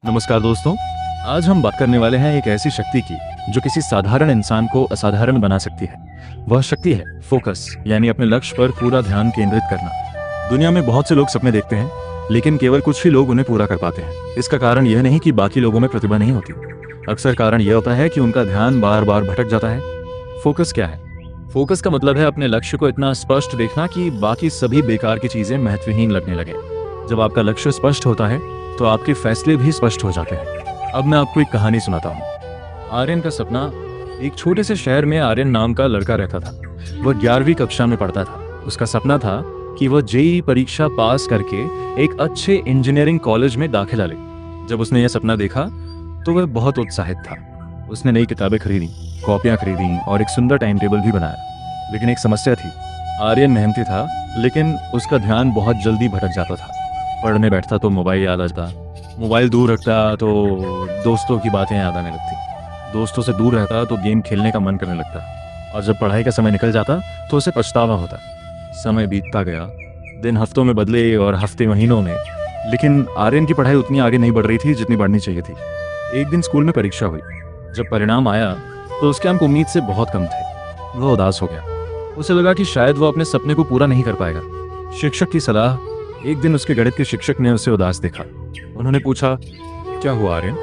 नमस्कार दोस्तों। आज हम बात करने वाले हैं एक ऐसी शक्ति की जो किसी साधारण इंसान को असाधारण बना सकती है। वह शक्ति है फोकस, यानी अपने लक्ष्य पर पूरा ध्यान केंद्रित करना। दुनिया में बहुत से लोग सपने देखते हैं, लेकिन केवल कुछ ही लोग उन्हें पूरा कर पाते हैं। इसका कारण यह नहीं कि बाकी लोगों में प्रतिभा नहीं होती। अक्सर कारण यह होता है कि उनका ध्यान बार बार भटक जाता है। फोकस क्या है? फोकस का मतलब है अपने लक्ष्य को इतना स्पष्ट देखना कि बाकी सभी बेकार की चीजें महत्वहीन लगने लगे। जब आपका लक्ष्य स्पष्ट होता है तो आपके फैसले भी स्पष्ट हो जाते हैं। अब मैं आपको एक कहानी सुनाता हूँ। आर्यन का सपना। एक छोटे से शहर में आर्यन नाम का लड़का रहता था। वह 11वीं कक्षा में पढ़ता था। उसका सपना था कि वह जेईई परीक्षा पास करके एक अच्छे इंजीनियरिंग कॉलेज में दाखिला ले। जब उसने यह सपना देखा तो वह बहुत उत्साहित था। उसने नई किताबें खरीदी, कॉपियां खरीदी और एक सुंदर टाइम टेबल भी बनाया। लेकिन एक समस्या थी। आर्यन मेहनती था, लेकिन उसका ध्यान बहुत जल्दी भटक जाता था। पढ़ने बैठता तो मोबाइल याद आ जाता, मोबाइल दूर रखता तो दोस्तों की बातें याद आने लगती, दोस्तों से दूर रहता तो गेम खेलने का मन करने लगता, और जब पढ़ाई का समय निकल जाता तो उसे पछतावा होता। समय बीतता गया, दिन हफ्तों में बदले और हफ्ते महीनों में, लेकिन आर्यन की पढ़ाई उतनी आगे नहीं बढ़ रही थी जितनी बढ़नी चाहिए थी। एक दिन स्कूल में परीक्षा हुई। जब परिणाम आया तो उसके अंक उम्मीद से बहुत कम थे। वह उदास हो गया। उसे लगा कि शायद वह अपने सपने को पूरा नहीं कर पाएगा। शिक्षक की सलाह। एक दिन उसके गणित के शिक्षक ने उसे उदास देखा। उन्होंने पूछा, क्या हुआ आर्यन?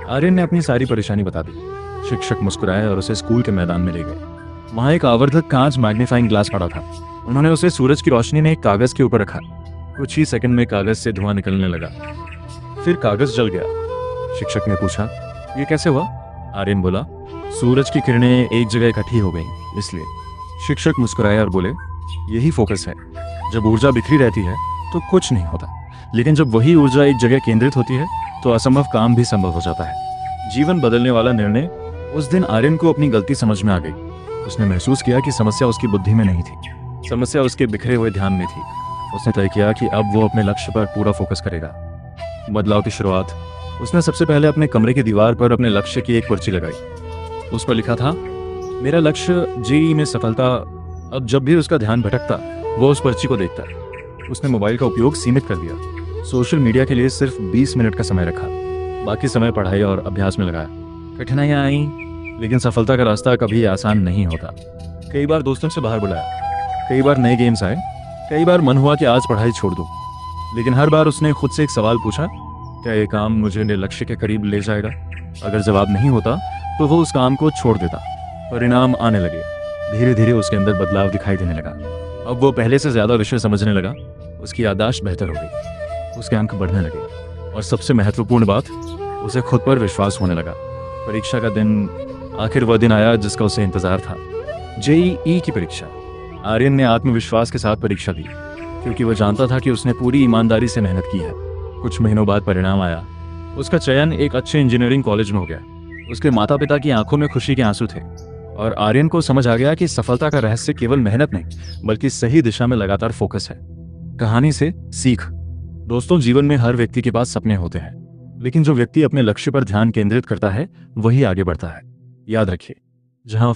आर्यन ने अपनी सारी परेशानी बता दी। शिक्षक मुस्कुराए और उसे स्कूल के मैदान में ले गए। वहां एक आवर्धक कांच मैग्नीफाइंग ग्लास पड़ा था। उन्होंने उसे सूरज की रोशनी में एक कागज के ऊपर रखा। कुछ ही सेकंड में कागज से धुआं निकलने लगा। फिर कागज जल गया। शिक्षक ने पूछा, ये कैसे हुआ? आर्यन बोला, सूरज की किरणें एक जगह इकट्ठी हो गई, इसलिए। शिक्षक मुस्कुराए और बोले, यही फोकस है। जब ऊर्जा बिखरी रहती है तो कुछ नहीं होता, लेकिन जब वही ऊर्जा एक जगह केंद्रित होती है तो असंभव काम भी संभव हो जाता है। जीवन बदलने वाला निर्णय। उस दिन आर्यन को अपनी गलती समझ में आ गई। उसने महसूस किया कि समस्या उसकी बुद्धि में नहीं थी, समस्या उसके बिखरे हुए ध्यान में थी। उसने तय किया कि अब वो अपने लक्ष्य पर पूरा फोकस करेगा। बदलाव की शुरुआत। उसने सबसे पहले अपने कमरे की दीवार पर अपने लक्ष्य की एक पर्ची लगाई। उस पर लिखा था, मेरा लक्ष्य जेईई में सफलता। अब जब भी उसका ध्यान भटकता वो उस पर्ची को देखता। उसने मोबाइल का उपयोग सीमित कर दिया। सोशल मीडिया के लिए सिर्फ 20 मिनट का समय रखा। बाकी समय पढ़ाई और अभ्यास में लगाया। कठिनाइयां आई, लेकिन सफलता का रास्ता कभी आसान नहीं होता। कई बार दोस्तों से बाहर बुलाया, कई बार नए गेम्स आए, कई बार मन हुआ कि आज पढ़ाई छोड़ दूं। लेकिन हर बार उसने खुद से एक सवाल पूछा, क्या ये काम मुझे मेरे लक्ष्य के करीब ले जाएगा? अगर जवाब नहीं होता तो वो उस काम को छोड़ देता। परिणाम आने लगे। धीरे धीरे उसके अंदर बदलाव दिखाई देने लगा। अब वो पहले से ज्यादा विषय समझने लगा। उसकी याददाश्त बेहतर हो गई। उसके अंक बढ़ने लगे, और सबसे महत्वपूर्ण बात, उसे खुद पर विश्वास होने लगा। परीक्षा का दिन। आखिर वह दिन आया जिसका उसे इंतजार था, जेईई की परीक्षा। आर्यन ने आत्मविश्वास के साथ परीक्षा दी, क्योंकि वह जानता था कि उसने पूरी ईमानदारी से मेहनत की है। कुछ महीनों बाद परिणाम आया। उसका चयन एक अच्छे इंजीनियरिंग कॉलेज में हो गया। उसके माता पिता की आंखों में खुशी के आंसू थे, और आर्यन को समझ आ गया कि सफलता का रहस्य केवल मेहनत नहीं, बल्कि सही दिशा में लगातार फोकस है। कहानी से सीख। दोस्तों, जीवन में हर व्यक्ति के पास सपने होते हैं, लेकिन जो व्यक्ति अपने लक्ष्य पर ध्यान केंद्रित करता है वही आगे बढ़ता है। याद रखिए, जहां